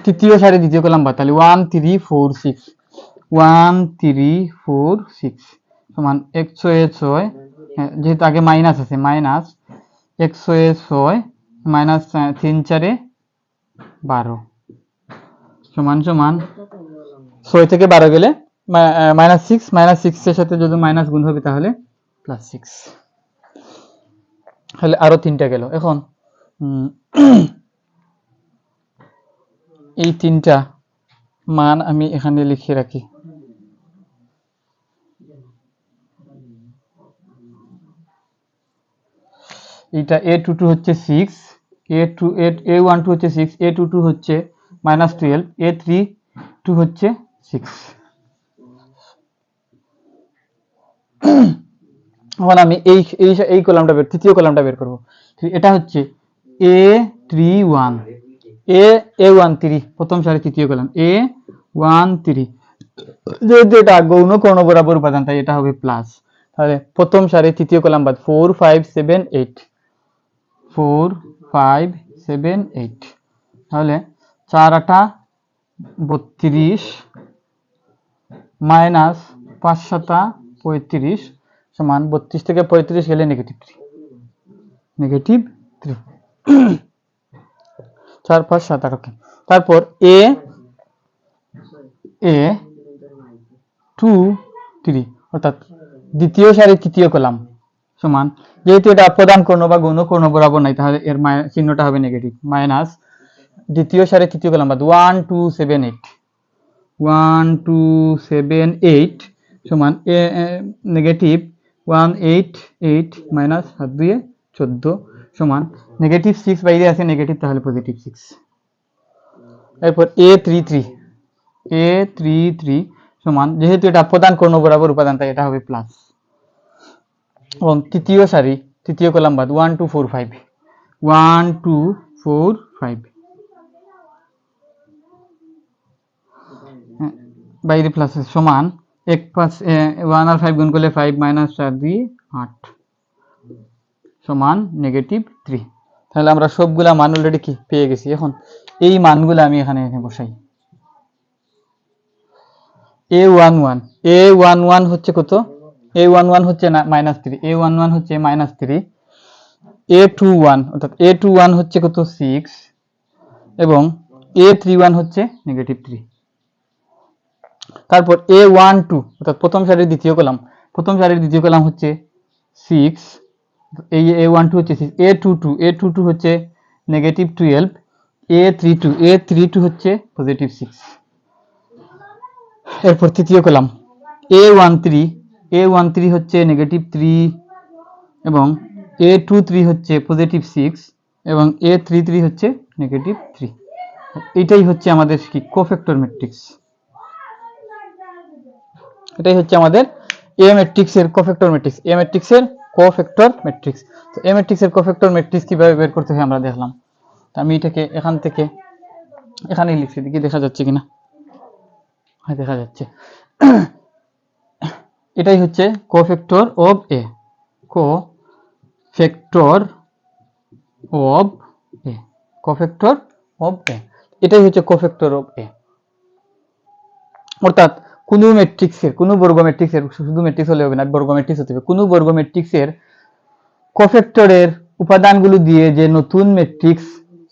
তৃতীয় সারি দ্বিতীয় কলাম বাদ তাহলে 1 3 4 6 1 3 4 6 সমান 106 যেহেতু আগে মাইনাস আছে মাইনাস 106 মাইনাস 3 4 12 সমান সমান 6 থেকে 12 গেলে মাইনাস 6 এর সাথে যদি মাইনাস গুণ হবে তাহলে প্লাস 6। তাহলে আরো তিনটা গেল। এখন এই তিনটা মান আমি এখানে লিখে রাখি। এটা A22 হচ্ছে 6, A12 হচ্ছে 6, A22 হচ্ছে -12, A32 হচ্ছে 6। এখন আমি এই কলামটা তৃতীয় কলামটা বের করব। এটা হচ্ছে A31 A13 প্রথম সারি তৃতীয় কলাম A13 যেহেতু এটা গৌণ কর্ণ বরাবর উপাদান তাই এটা হবে প্লাস। তাহলে প্রথম সারি তৃতীয় কলাম বাদ 4 5 7 8 4 5 7 8 তাহলে 4 8 32 মাইনাস 5 7 35 সমান 32 থেকে 35 গেলে নেগেটিভ 3 4 5 7 8 ওকে। তারপর A23 অর্থাৎ দ্বিতীয় সারি তৃতীয় কলাম সমান, যেহেতু এটা প্রধান কর্ণ বা গৌণ কর্ণ বরাবর নাই তাহলে এর চিহ্নটা হবে নেগেটিভ মাইনাস দ্বিতীয় সারি তৃতীয় কলাম বাদ 1 2 7 8 1 2 7 8 সমান নেগেটিভ 1 8 8 মাইনাস 7 2 14 সমান নেগেটিভ 6 বাইরে আছে নেগেটিভ তাহলে পজিটিভ 6। এরপর A33 সমান, যেহেতু এটা প্রধান কর্ণ বরাবর উপাদান তাই এটা হবে প্লাস এবং তৃতীয় সারি তৃতীয় কলাম বাদ 1 2 4 5 1 2 4 5 বাইরে প্লাস সমান 1 5 1 আর 5 গুণ করলে 5 মাইনাস 4 2 8 সমান নেগেটিভ 3। তাহলে আমরা সবগুলা মান অলরেডি কি পেয়ে গেছি। এখন এই মানগুলো আমি এখানে বসাই। A11 হচ্ছে কত? A11 হচ্ছে -3, A11 হচ্ছে -3, A21 অর্থাৎ A21 হচ্ছে কত 6 এবং A31 হচ্ছে -3। তারপর A12 অর্থাৎ প্রথম সারির দ্বিতীয় কলাম হচ্ছে 6, এই A12 হচ্ছে 6, A22 হচ্ছে -12, A32 হচ্ছে +6। এরপর তৃতীয় কলাম A13 হচ্ছে -3, এবং A23 হচ্ছে পজিটিভ 6 এবং A33 হচ্ছে নেগেটিভ 3। এটাই হচ্ছে আমাদের কি কোফ্যাক্টর ম্যাট্রিক্স। এটাই হচ্ছে আমাদের এ ম্যাট্রিক্সের কোফ্যাক্টর ম্যাট্রিক্স, এ ম্যাট্রিক্সের কোফ্যাক্টর ম্যাট্রিক্স। তো এ ম্যাট্রিক্সের কোফ্যাক্টর ম্যাট্রিক্স কিভাবে বের করতে হয় আমরা দেখলাম। তো আমি এটাকে এখান থেকে এখানেই লিখছি, দেখি দেখা যাচ্ছে কিনা। হ্যাঁ, দেখা যাচ্ছে। এটাই হচ্ছে cofactor of A, cofactor of A, cofactor of A. এটাই হচ্ছে কোফ্যাক্টর অফ এ। অর্থাৎ কোনো ম্যাট্রিক্সের, কোনো বর্গ ম্যাট্রিক্সের, শুধু ম্যাট্রিক্স হলে হবে না, বর্গ ম্যাট্রিক্স হতে হবে। কোনো বর্গ ম্যাট্রিক্সের কোফ্যাক্টরের উপাদানগুলো দিয়ে যে নতুন ম্যাট্রিক্স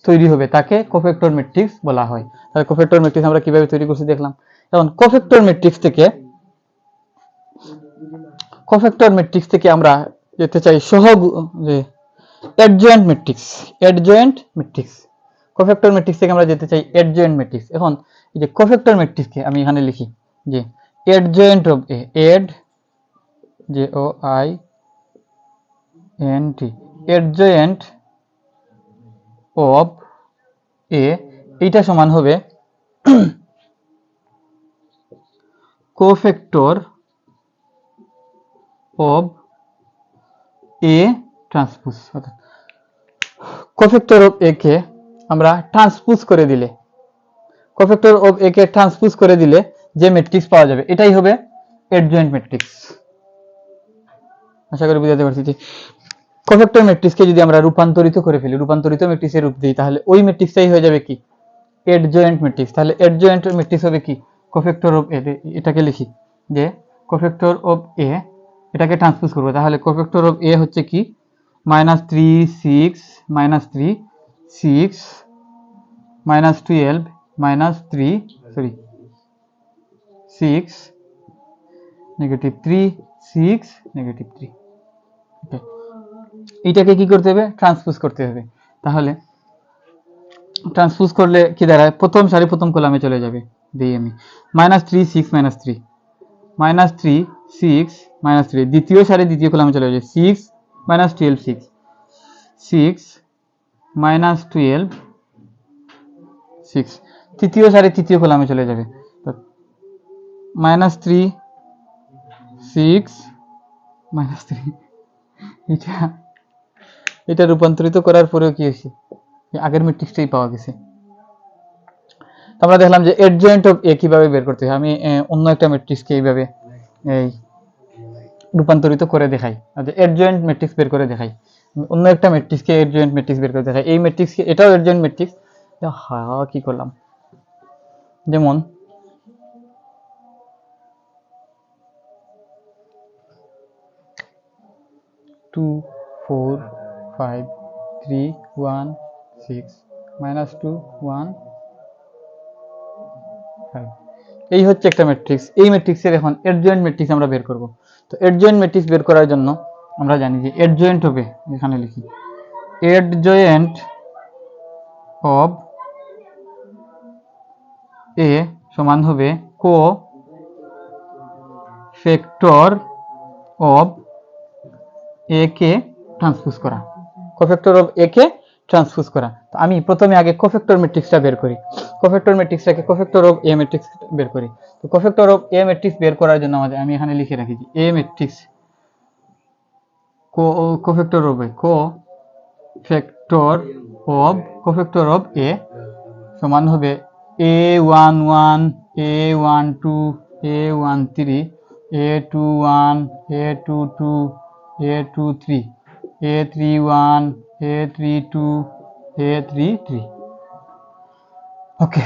তৈরি হবে তাকে কোফ্যাক্টর ম্যাট্রিক্স বলা হয়। তাহলে কোফ্যাক্টর ম্যাট্রিক্স আমরা কিভাবে তৈরি করছি দেখলাম। এখন কোফ্যাক্টর ম্যাট্রিক্স থেকে আমরা যেতে চাই যে adjoint matrix. Adjoint matrix, cofactor matrix থেকে আমরা যেতে চাই অ্যাডজয়েন্ট ম্যাট্রিক্স। এখন এই যে কোফ্যাক্টর ম্যাট্রিক্সকে আমি এখানে লিখি যে adjoint of A, A D J O I N T, adjoint of A, এইটা সমান হবে কোফ্যাক্টর অফ এ ট্রান্সপোজ। অর্থাৎ কোফ্যাক্টর অফ এ কে আমরা ট্রান্সপোজ করে দিলে, কোফ্যাক্টর অফ এ কে ট্রান্সপোজ করে দিলে যে ম্যাট্রিক্স পাওয়া যাবে এটাই হবে অ্যাডজয়েন্ট ম্যাট্রিক্স। আশা করি বুঝাতে পারছি যে কোফ্যাক্টর ম্যাট্রিক্সকে যদি আমরা রূপান্তরিত করে ফেলি, রূপান্তরিত ম্যাট্রিক্সের রূপ দিই, তাহলে ওই ম্যাট্রিক্সটাই হয়ে যাবে কি অ্যাডজয়েন্ট ম্যাট্রিক্স। তাহলে অ্যাডজয়েন্ট ম্যাট্রিক্স হবে কি কোফ্যাক্টর অফ এ। এটাকে লিখি যে কোফ্যাক্টর অফ এ, এটাকে ট্রান্সপোজ করব। তাহলে কোফ্যাক্টর অফ এ হচ্ছে কি -3 6 -3 6 -12 -3 সরি 6 -3 6 -3। ওকে, এইটাকে কি করতে হবে ট্রান্সপোজ করতে হবে। তাহলে ট্রান্সপোজ করলে কি দাঁড়ায়, প্রথম সারি প্রথম কলামে চলে যাবে। দিই আমি -3 6 -3 -3 6 -3, দ্বিতীয় সারি দ্বিতীয় কলামে চলে যাবে 6 -12 6 6 -12 6, তৃতীয় সারি তৃতীয় কলামে চলে যাবে -3 6 -3। এটা রূপান্তরিত করার পরেও কি হয়েছে, আগের ম্যাট্রিক্সটাই পাওয়া গেছে। আমরা দেখলাম যে অ্যাডজয়েন্ট অফ এ কিভাবে বের করতে হয়। আমি অন্য একটা ম্যাট্রিক্সকে এইভাবে এই রূপান্তরিত করে দেখাই, অ্যাডজয়েন্ট ম্যাট্রিক্স বের করে দেখাই। অন্য একটা ম্যাট্রিক্সকে অ্যাডজয়েন্ট ম্যাট্রিক্স বের করে দেখাই। এই ম্যাট্রিক্সকে, এটাও অ্যাডজয়েন্ট ম্যাট্রিক্স। হ্যাঁ, কি করলাম, যেমন 2 4 5 3 1 6 -2 1 5, এই হচ্ছে একটা ম্যাট্রিক্স। এই ম্যাট্রিক্সের এখন অ্যাডজয়েন্ট ম্যাট্রিক্স আমরা বের করব। তো অ্যাডজয়েন্ট ম্যাট্রিক্স বের করার জন্য আমরা জানি যে অ্যাডজয়েন্ট হবে, এখানে লিখি অ্যাডজয়েন্ট অফ এ সমান হবে কোফ্যাক্টর অফ এ কে ট্রান্সপোজ করা, কোফ্যাক্টর অফ এ কে ট্রান্সপোজ করা। তো আমি প্রথমে আগে কোফ্যাক্টর ম্যাট্রিক্সটা বের করি, কোফ্যাক্টর ম্যাট্রিক্সটাকে কোফ্যাক্টর অফ এ ম্যাট্রিক্স বের করি। তো কোফ্যাক্টর অফ এ ম্যাট্রিক্স বের করার জন্য আমি এখানে লিখে রাখি যে এ ম্যাট্রিক্স কোফ্যাক্টর অফ এ সমান হবে A11 A12 A13 A21 A22 A23 A31 A32 A33। ওকে,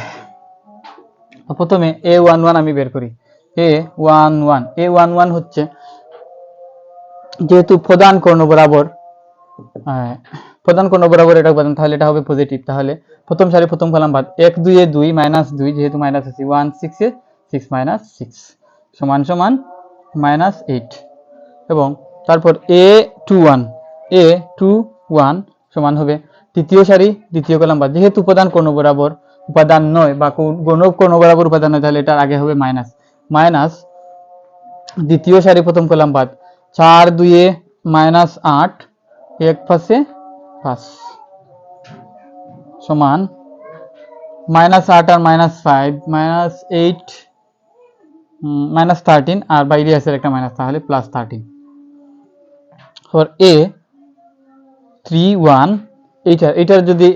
প্রথমে A11 আমি বের করি। A11 হচ্ছে, যেহেতু প্রধান কর্ণ বরাবর এটা উপাদান, তাহলে এটা হবে পজিটিভ। তাহলে প্রথম সারি প্রথম কলাম বাদ, 1 2 এ 2 -2, যেহেতু মাইনাস আছে 1 6 এ 6 -6 সমান সমান -8। এবং তারপর A21 সমান হবে তৃতীয় সারি দ্বিতীয় কলাম বাদ, যেহেতু উপাদান কোণ বরাবর উপাদান নয় বা কোণ বরাবর উপাদান নয়, তাহলে এটার আগে হবে মাইনাস দ্বিতীয় সারি প্রথম কলাম বাদ, 4 2 এ -8 এক পাশে 5 সমান -8 আর -5 -8 -13 আর বাইরে আছে একটা মাইনাস, তাহলে +13 ফর a 3 1। এইটার যদি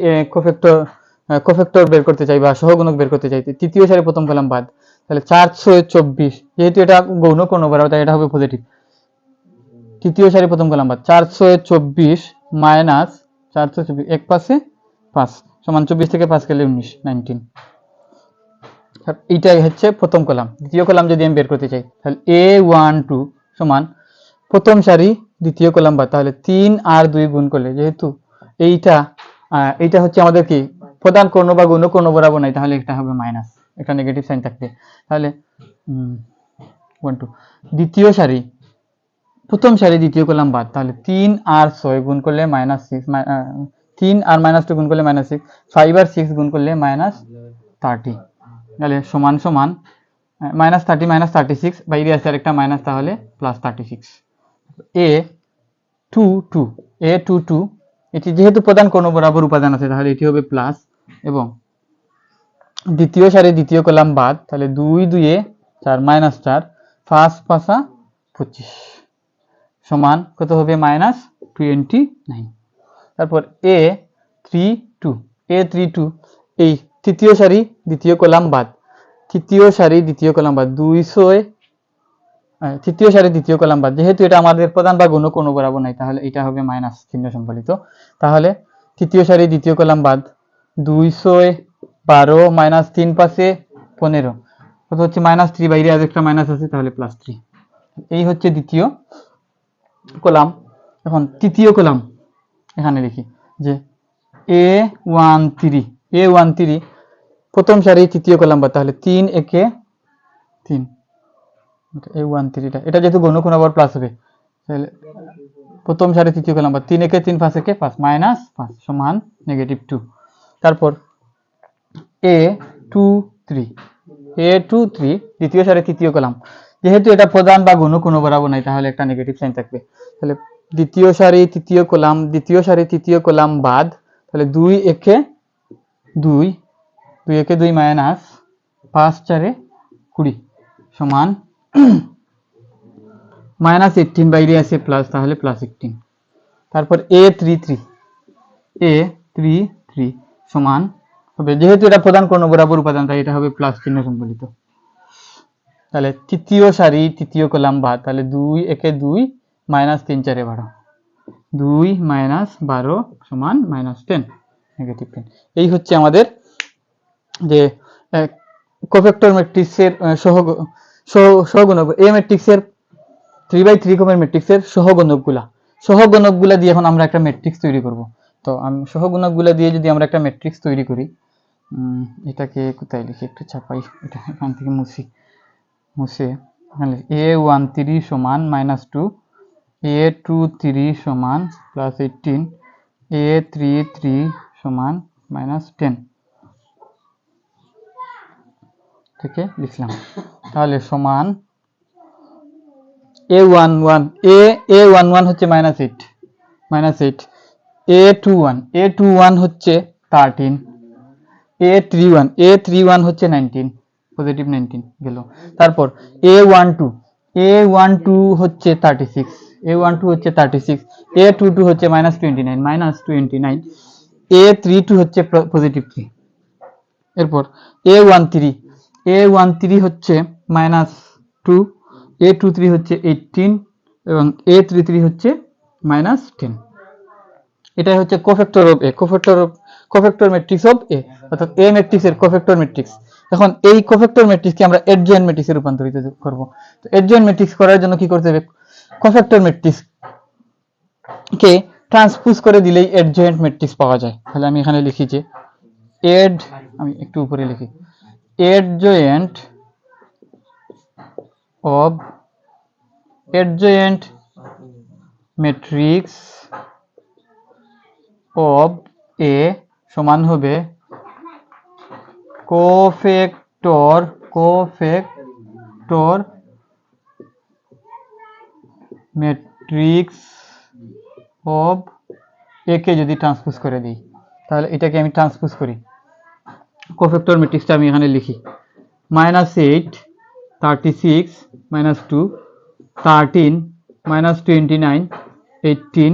কোফ্যাক্টর বের করতে চাই বা সহগুণক বের করতে চাই, তৃতীয় সারি প্রথম কলাম বাদ, তাহলে 4 6 24, যেহেতু এটা গৌণ কোণ বরাবর তাই এটা হবে পজিটিভ। তৃতীয় সারি প্রথম কলাম বাদ, 4 6 24 মাইনাস 4 6 24 এক পাশে 5 সমান 24 থেকে 5 গেলে 19 এইটাই হচ্ছে প্রথম কলাম। দ্বিতীয় কলাম যদি আমি বের করতে চাই, তাহলে a12 সমান প্রথম সারি দ্বিতীয় কলাম বাদ, তাহলে 3 আর 2 গুণ করলে, যেহেতু এইটা হচ্ছে আমাদের কি প্রধান কর্ণ বা গৌণ কর্ণ বরাবর নাই, তাহলে এটা হবে মাইনাস, একটা নেগেটিভ সাইন থাকবে। তাহলে 1 2 দ্বিতীয় সারি প্রথম সারি দ্বিতীয় কলাম বাদ, তাহলে 3 আর 6 গুণ করলে -6, 3 আর -2 গুণ করলে -6, 5 আর 6 গুণ করলে -30, তাহলে সমান সমান -30 -36 বাইরে আছে আরেকটা মাইনাস, তাহলে +36। a22 এটি যেহেতু প্রধান কোণ বরাবর উপাদান আছে, তাহলে এটি হবে প্লাস, এবং দ্বিতীয় সারি দ্বিতীয় কলাম বাদ, তাহলে 2 2 এ 4 -4 5 5 25 সমান কত হবে -29। তারপর a32 এই তৃতীয় সারি দ্বিতীয় কলাম বাদ, তৃতীয় সারি দ্বিতীয় কলাম বাদ 200, তৃতীয় সারি দ্বিতীয় কলাম বাদ, যেহেতু এটা আমাদের প্রধান বা গৌণ কোণ বরাবর নাই, তাহলে এটা হবে মাইনাস চিহ্ন সম্বলিত। তাহলে তৃতীয় সারি দ্বিতীয় কলাম বাদ 212 -3 পাশে 15 কত হচ্ছে -3, বাইরে আর একটা মাইনাস আছে, তাহলে +3। এই হচ্ছে দ্বিতীয় কলাম। এখন তৃতীয় কলাম এখানে লিখি যে a13 প্রথম সারি তৃতীয় কলাম বাদ, তাহলে 3 একে 3, a13 এটা যেহেতু গৌণ কোণ আবার প্লাস হবে, তাহলে প্রথম সারি তৃতীয় কলাম বাদ, 3 একে 3 5 একে 5 -5 সমান -2। তারপর a23 দ্বিতীয় সারি তৃতীয় কলাম, যেহেতু এটা প্রধান বা গৌণ কোণ বরাবর নাই, তাহলে একটা নেগেটিভ সাইন থাকবে। তাহলে দ্বিতীয় সারি তৃতীয় কলাম বাদ, তাহলে 2 একে 2 মাইনাস 5 4 20 সমান -18 বাইরে আছে প্লাস, তাহলে +18। তারপর a33 সমান হবে, যেহেতু এটা প্রধান কর্ণ বরাবর উপাদান, তাই এটা হবে প্লাস চিহ্ন সম্বলিত। তাহলে তৃতীয় সারি তৃতীয় কলাম বাদ, তাহলে 2 একে 2 -3 4 12 2 -12 সমান -10 -10। এই হচ্ছে আমাদের যে কোফ্যাক্টর ম্যাট্রিক্সের সহগুণক, এই ম্যাট্রিক্সের 3/3 ক্রমের ম্যাট্রিক্সের সহগুণকগুলা দিয়ে এখন আমরা একটা ম্যাট্রিক্স তৈরি করব। তো আমি সহগুণকগুলা দিয়ে যদি আমরা একটা ম্যাট্রিক্স তৈরি করি, এটাকে কোথায় লিখি, একটু ছাপাই, এটা এখান থেকে মুছে a13 সমান -2, a23 সমান +18, a33 সমান -10 থেকে লিখলাম। তাহলে সমান a11 হচ্ছে -8, a21 হচ্ছে 13, a31 হচ্ছে 19, পজিটিভ 19 গেল। তারপর a12 হচ্ছে 36, a22 হচ্ছে -29, a32 হচ্ছে পজিটিভ 3। এরপর a13 হচ্ছে -2, a23 হচ্ছে 18 এবং a33 হচ্ছে -10। এটাই হচ্ছে cofactor of A, cofactor matrix of A, অর্থাৎ এ ম্যাট্রিক্সের কোফ্যাক্টর ম্যাট্রিক্স। এখন এই কোফ্যাক্টর ম্যাট্রিক্সকে আমরা অ্যাডজয়েন্ট ম্যাট্রিক্সে রূপান্তরিত করব। তো অ্যাডজয়েন্ট ম্যাট্রিক্স করার জন্য কি করতে হবে, কোফ্যাক্টর ম্যাট্রিক্স কে ট্রান্সপোজ করে দিলেই অ্যাডজয়েন্ট ম্যাট্রিক্স পাওয়া যায়। তাহলে আমি এখানে লিখি যে আমি একটু উপরে লিখি, অ্যাডজয়েন্ট ম্যাট্রিক্স অফ এ সমান হবে কোফ্যাক্টর ম্যাট্রিক্স অফ এ কে যদি ট্রান্সপোজ করে দিই, তাহলে এটাকে আমি ট্রান্সপোজ করি, কোফ্যাক্টর ম্যাট্রিক্সটা আমি এখানে লিখি, -8 36 -2 13 -29 18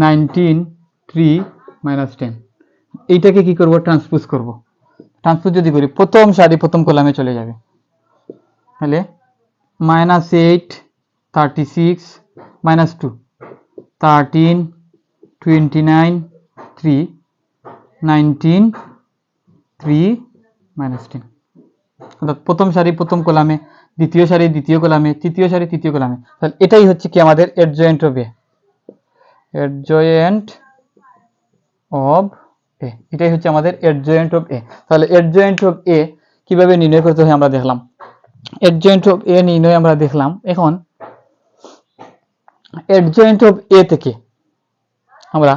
19 3 -10, এইটাকে কি করব, ট্রান্সপোজ করব। ট্রান্সপোজ যদি করি, প্রথম সারি প্রথম কলামে চলে যাবে, তাহলে -8 36 -2 13 29 3 19 3 -10, অর্থাৎ প্রথম সারি প্রথম কলামে, দ্বিতীয় সারি দ্বিতীয় কলামে, তৃতীয় সারি তৃতীয় কলামে। তাহলে এটাই হচ্ছে কি আমাদের adjoint of A, adjoint of A, এটাই হচ্ছে আমাদের অ্যাডজয়েন্ট অফ এ। তাহলে অ্যাডজয়েন্ট অফ এ কিভাবে নির্ণয় করতে হয় আমরা দেখলাম, অ্যাডজয়েন্ট অফ এ নির্ণয় আমরা দেখলাম। এখন অ্যাডজয়েন্ট অফ এ থেকে আমরা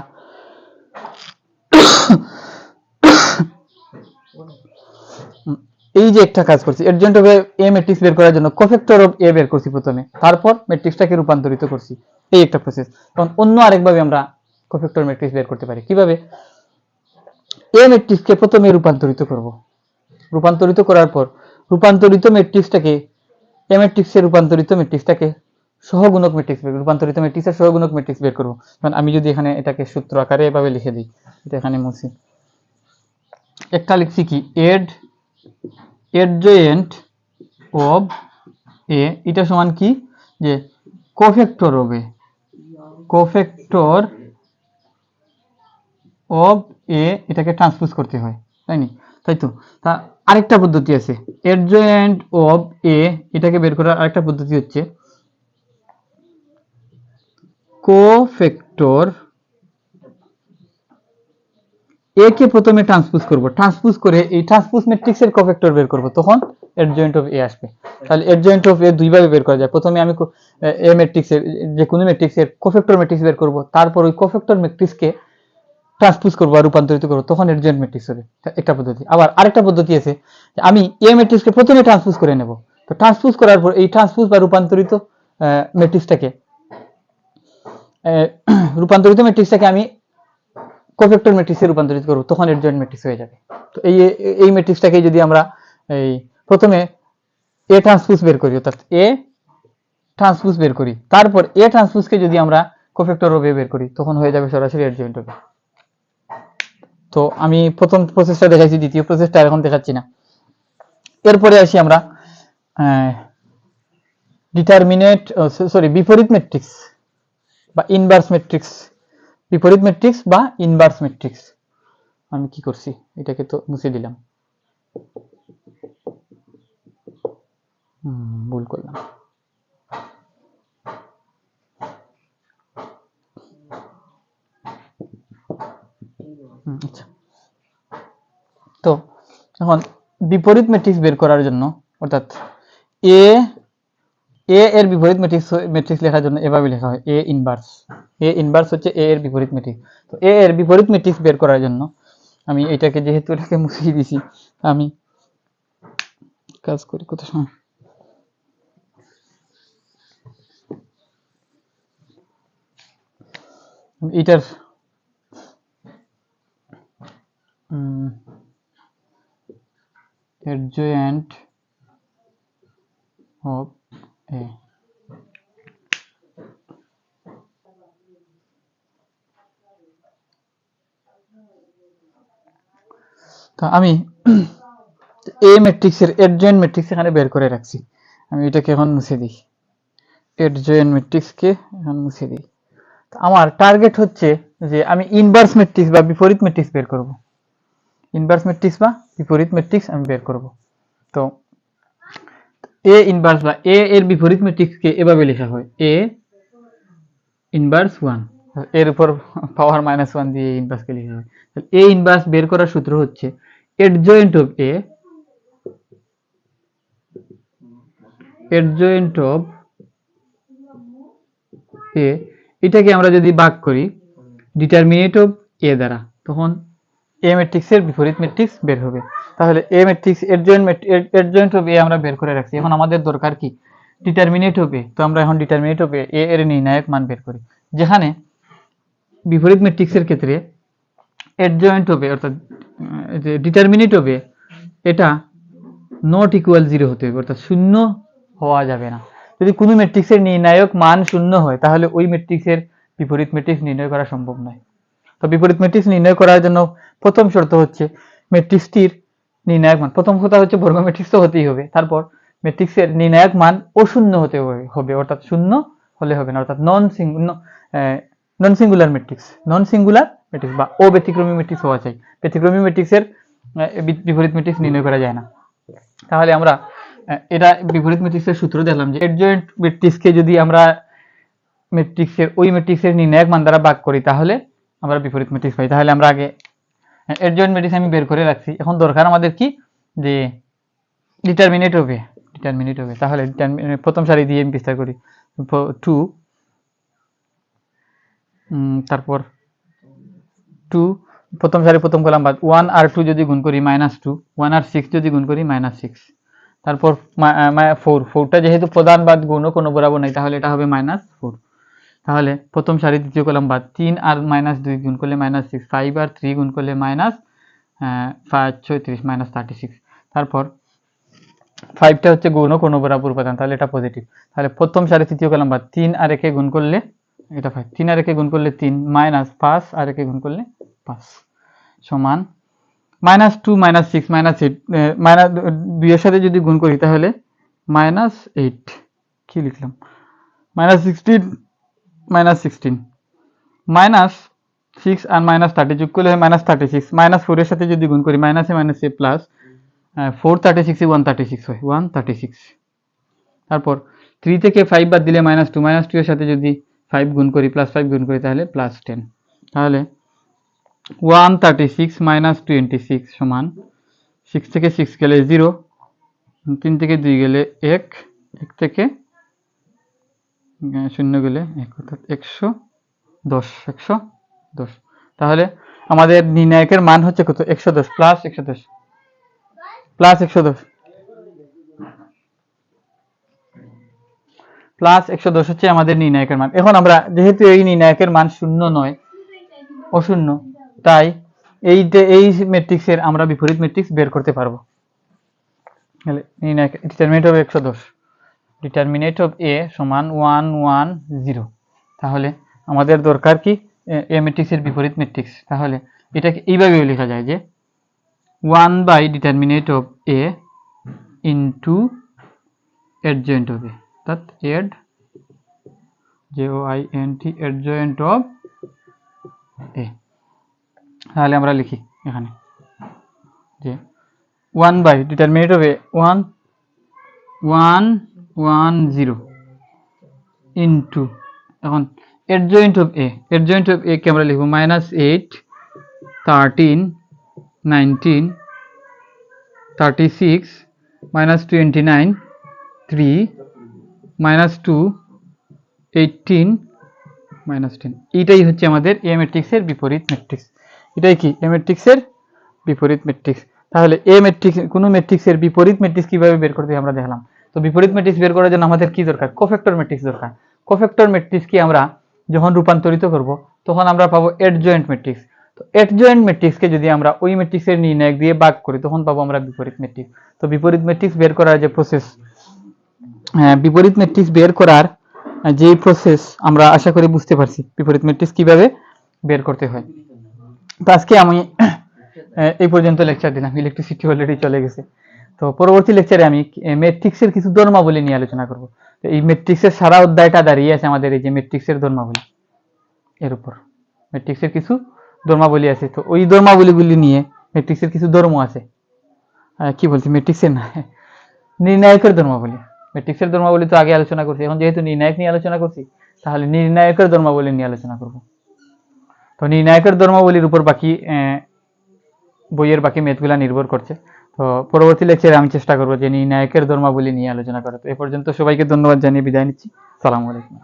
এই যে একটা কাজ করছি, অ্যাডজয়েন্ট অফ এ ম্যাট্রিক্স বের করার জন্য কোফ্যাক্টর অফ এ বের করছি প্রথমে, তারপর ম্যাট্রিক্সটাকে রূপান্তরিত করছি, এই একটা প্রসেস। এখন অন্য আরেকভাবে আমরা কোফ্যাক্টর ম্যাট্রিক্স বের করতে পারি, কিভাবে, এ ম্যাট্রিক্সকে প্রথমে রূপান্তরিত করব, রূপান্তরিত করার পর রূপান্তরিত ম্যাট্রিক্সটাকে, এ ম্যাট্রিক্সের রূপান্তরিত ম্যাট্রিক্সটাকে সহগুণক ম্যাট্রিক্স বের, রূপান্তরিত ম্যাট্রিক্সের সহগুণক ম্যাট্রিক্স বের করব। কারণ আমি যদি এখানে এটাকে সূত্র আকারে এভাবে লিখে দিই, এটা এখানে মুছি, একটা লিখছি কি, অ্যাডজয়েন্ট অফ এ, এটা সমান কি, যে cofactor of A, cofactor of A, এটাকে ট্রান্সপোজ করতে হয়, তাই নি, তাই তো। তা আরেকটা পদ্ধতি আছে, অ্যাডজয়েন্ট অফ এ, এটাকে বের করার আরেকটা পদ্ধতি হচ্ছে কোফ্যাক্টর এ কে প্রথমে ট্রান্সপোজ করব, ট্রান্সপোজ করে এই ট্রান্সপোজ ম্যাট্রিক্সের কোফ্যাক্টর বের করব, তখন অ্যাডজয়েন্ট অফ এ আসবে। তাহলে অ্যাডজয়েন্ট অফ এ দুইভাবে বের করা যায়, প্রথমে আমি এ ম্যাট্রিক্সের, যে কোনো ম্যাট্রিক্সের কোফ্যাক্টর ম্যাট্রিক্স বের করব, তারপর ওই কোফ্যাক্টর ম্যাট্রিক্সকে ট্রান্সপোজ করবো আর রূপান্তরিত করবো, তখন অ্যাডজয়েন্ট ম্যাট্রিক্স হবে, একটা পদ্ধতি। আবার আরেকটা পদ্ধতি আছে, আমি এ ম্যাট্রিক্সকে প্রথমে ট্রান্সপোজ করে নেব, তো ট্রান্সপোজ করার পর এই ট্রান্সপোজ বা ম্যাট্রিক্সটাকে রূপান্তরিত ম্যাট্রিক্সটাকে আমি কোফ্যাক্টর ম্যাট্রিক্সে রূপান্তরিত করব, তখন অ্যাডজয়েন্ট ম্যাট্রিক্স হয়ে যাবে। তো এই ম্যাট্রিক্সটাকে যদি আমরা এই প্রথমে এ ট্রান্সপোজ বের করি, অর্থাৎ এ ট্রান্সপোজ বের করি, তারপর এ ট্রান্সপোজকে যদি আমরা কোফ্যাক্টর অফ এ বের করি, তখন হয়ে যাবে সরাসরি অ্যাডজয়েন্ট অফ এ। তো আমি প্রথম প্রসেসটা দেখাইছি, দ্বিতীয় প্রসেসটা এখন দেখাচ্ছি না। এরপরে আসি আমরা বিপরীত ম্যাট্রিক্স বা ইনভার্স ম্যাট্রিক্স, বিপরীত ম্যাট্রিক্স বা ইনভার্স ম্যাট্রিক্স। আমি কি করছি, এটাকে তো মুছে দিলাম, ভুল করলাম। আচ্ছা, তো এখন বিপরীত ম্যাট্রিক্স বের করার জন্য, অর্থাৎ এ এর বিপরীত ম্যাট্রিক্স লেখার জন্য এভাবে লেখা হয়, এ ইনভার্স হচ্ছে এ এর বিপরীত ম্যাট্রিক্স। তো এ এর বিপরীত ম্যাট্রিক্স বের করার জন্য আমি এটাকে, যেহেতু এটাকে মুছিয়ে দিছি, আমি কাজ করি কত সময়, এটার অ্যাডজয়েন্ট অফ এ, তো আমি এ ম্যাট্রিক্সের অ্যাডজয়েন্ট ম্যাট্রিক্স এখানে বের করে রাখছি, আমি এটাকে এখন মুছে দিই, অ্যাডজয়েন্ট ম্যাট্রিক্সকে এখন মুছে দিই। আমার টার্গেট হচ্ছে যে আমি ইনভার্স ম্যাট্রিক্স বা বিপরীত ম্যাট্রিক্স বের করব, ইনভার্স ম্যাট্রিক্স বা বিপরীত ম্যাট্রিক্স আমি বের করব। তো এ ইনভার্স বা এ এর বিপরীত ম্যাট্রিক্সকে এভাবে লেখা হয়, এ ইনভার্স 1, এর উপর পাওয়ার -1 দিয়ে ইনভার্সকে লেখা হয়। এ ইনভার্স বের করার সূত্র হচ্ছে adjoint of A, adjoint of A, এটাকে আমরা যদি ভাগ করি ডিটারমিনেন্ট অফ এ দ্বারা, তখন এ ম্যাট্রিক্সের বিপরীত ম্যাট্রিক্স বের হবে। তাহলে এ ম্যাট্রিক্স অ্যাডজয়েন্ট অফ এ আমরা বের করে রাখছি, এখন আমাদের দরকার কি, ডিটারমিনেন্ট অফ এ। তো আমরা এখন ডিটারমিনেন্ট অফ এ এর নির্ণায়ক মান বের করি, যেখানে বিপরীত ম্যাট্রিক্সের ক্ষেত্রে অ্যাডজয়েন্ট হবে অর্থাৎ যে ডিটারমিনেট হবে এটা নট ইকুয়াল 0 হতে হবে, অর্থাৎ শূন্য হওয়া যাবে না। যদি কোনো ম্যাট্রিক্সের নির্ণায়ক মান শূন্য হয় তাহলে ওই ম্যাট্রিক্সের বিপরীত ম্যাট্রিক্স নির্ণয় করা সম্ভব নয়। তো বিপরীত ম্যাট্রিক্স নির্ণয় করার জন্য প্রথম শর্ত হচ্ছে ম্যাট্রিক্সটির নির্ণায়ক মান, প্রথম কথা হচ্ছে বর্গ ম্যাট্রিক্স তো হতেই হবে, তারপর ম্যাট্রিক্সের নির্ণায়ক মান অশূন্য হতে হবে, অর্থাৎ শূন্য হলে হবে না, অর্থাৎ নন সিঙ্গুলার ম্যাট্রিক্স বা অব্যতিক্রমী ম্যাট্রিক্স হওয়া চাই। ব্যতিক্রমী ম্যাট্রিক্সের বিপরীত ম্যাট্রিক্স নির্ণয় করা যায় না। তাহলে আমরা এটা বিপরীত ম্যাট্রিক্সের সূত্র দেখলাম যে অ্যাডজয়েন্ট ম্যাট্রিক্সকে যদি আমরা ওই ম্যাট্রিক্সের নির্ণায়ক মান দ্বারা ভাগ করি তাহলে আমরা বিপরীত ম্যাট্রিক্স পাই। তাহলে আমরা আগে অ্যাডজয়েন্ট ম্যাট্রিক্স আমি বের করে রাখছি, এখন দরকার আমাদের কি যে ডিটারমিনেট হবে। তাহলে প্রথম সারি দিয়ে আমি বিস্তার করি 2, তারপর 2 প্রথম সারি প্রথম কলাম বাদ 1 আর 2 যদি গুণ করি -2, 1 আর 6 যদি গুণ করি -6, তারপর 4টা যেহেতু প্রধান বাদ গুণ কোনো বরাবর নাই তাহলে এটা হবে -4। তাহলে প্রথম সারি দ্বিতীয় কলাম বাদ 3 আর -2 গুণ করলে -6, 5 আর 3 গুণ করলে -36 তারপর 5টা হচ্ছে গুণ কোনো বরাবর উপাদান, তাহলে এটা পজিটিভ। তাহলে প্রথম সারি তৃতীয় কলাম বাদ 3 আর 1 গুণ করলে এটা 5, 3 আর 1 গুণ করলে 3 -5 আর 1 গুণ করলে 5 সমান -2 -6 -8 2 এর সাথে যদি গুণ করি তাহলে -8 কি লিখলাম -16 -6 আর -30 যোগ করলে হয় -36, -4 এর সাথে যদি গুণ করি -a প্লাস 436 136 হয় 136। তারপর 3 থেকে 5 বাদ দিলে -2 এর সাথে যদি 5 গুণ করি +5 গুণ করি তাহলে +10। তাহলে 136 -26 সমান 6 থেকে 6 গেলে 0, 3 থেকে 2 গেলে 1, 1 থেকে 0 গেলে 1, অর্থাৎ 110। তাহলে আমাদের নির্ণায়কের মান হচ্ছে কত? 110 প্লাস 110 হচ্ছে আমাদের নির্ণায়কের মান। এখন আমরা যেহেতু এই নির্ণায়কের মান শূন্য নয়, অশূন্য, তাই এই ম্যাট্রিক্সের আমরা বিপরীত ম্যাট্রিক্স বের করতে পারবো। তাহলে determinant of 110, determinant of a সমান 1 1 0। তাহলে আমাদের দরকার কি এ ম্যাট্রিক্সের বিপরীত ম্যাট্রিক্স। তাহলে এটাকে এইভাবেও লেখা যায় যে one by determinant of a into adjoint of a, অর্থাৎ অ্যাডজয়েন্ট অফ a। তাহলে আমরা লিখি এখানে যে 1/ডিটারমিনেন্ট অফ a 1 1 1 0 ইনটু এখন অ্যাডজয়েন্ট অফ a কে আমরা লিখব -8 13 19 36 -29 3 -2 18 -10। এইটাই হচ্ছে আমাদের এ ম্যাট্রিক্সের বিপরীত ম্যাট্রিক্স। এটাই কি এ ম্যাট্রিক্সের বিপরীত ম্যাট্রিক্স। তাহলে এ ম্যাট্রিক্স কোনো ম্যাট্রিক্সের বিপরীত ম্যাট্রিক্স কিভাবে বের করতে হয় আমরা দেখলাম। তো বিপরীত ম্যাট্রিক্স বের করার জন্য আমাদের কি দরকার? কোফ্যাক্টর ম্যাট্রিক্স দরকার। কোফ্যাক্টর ম্যাট্রিক্সকে আমরা যখন রূপান্তরিত করব তখন আমরা পাবো অ্যাডজয়েন্ট ম্যাট্রিক্স। তো অ্যাডজয়েন্ট ম্যাট্রিক্সকে যদি আমরা ওই ম্যাট্রিক্সের নির্ণায়ক দিয়ে ভাগ করি তখন পাবো আমরা বিপরীত ম্যাট্রিক্স। তো বিপরীত ম্যাট্রিক্স বের করার যে প্রসেস, বিপরীত ম্যাট্রিক্স বের করার যে প্রসেস আমরা আশা করি বুঝতে পারছি বিপরীত ম্যাট্রিক্স কিভাবে বের করতে হয়। তো আজকে আমি এই পর্যন্ত লেকচার দিলাম, ইলেকট্রিসিটি অলরেডি চলে গেছে। তো পরবর্তী লেকচারে আমি ম্যাট্রিক্সের কিছু ধর্মাবলী নিয়ে আলোচনা করব। তো এই ম্যাট্রিক্সের সারা অধ্যায়টা দাঁড়িয়ে আছে আমাদের এই যে ম্যাট্রিক্সের ধর্মাবলী এর উপর। ম্যাট্রিক্সের কিছু ধর্মাবলী আছে, তো ওই ধর্মাবলীগুলি নিয়ে ম্যাট্রিক্সের কিছু ধর্ম আছে, কি বলছি ম্যাট্রিক্সের না, নির্ণায়কের ধর্মাবলী। ম্যাট্রিক্সের ধর্মাবলী তো আগে আলোচনা করছি, এখন যেহেতু নির্ণায়ক নিয়ে আলোচনা করছি তাহলে নির্ণায়কের ধর্মাবলী নিয়ে আলোচনা করব। তো নির্ণায়কের ধর্মাবলীর উপর বাকি বইয়ের বাকি ম্যাথগুলা নির্ভর করছে। তো পরবর্তী লেকচারে আমি চেষ্টা করবো যে নির্ণায়কের ধর্মাবলী নিয়ে আলোচনা করা। তো এ পর্যন্ত সবাইকে ধন্যবাদ জানিয়ে বিদায় নিচ্ছি। সালামু আলাইকুম।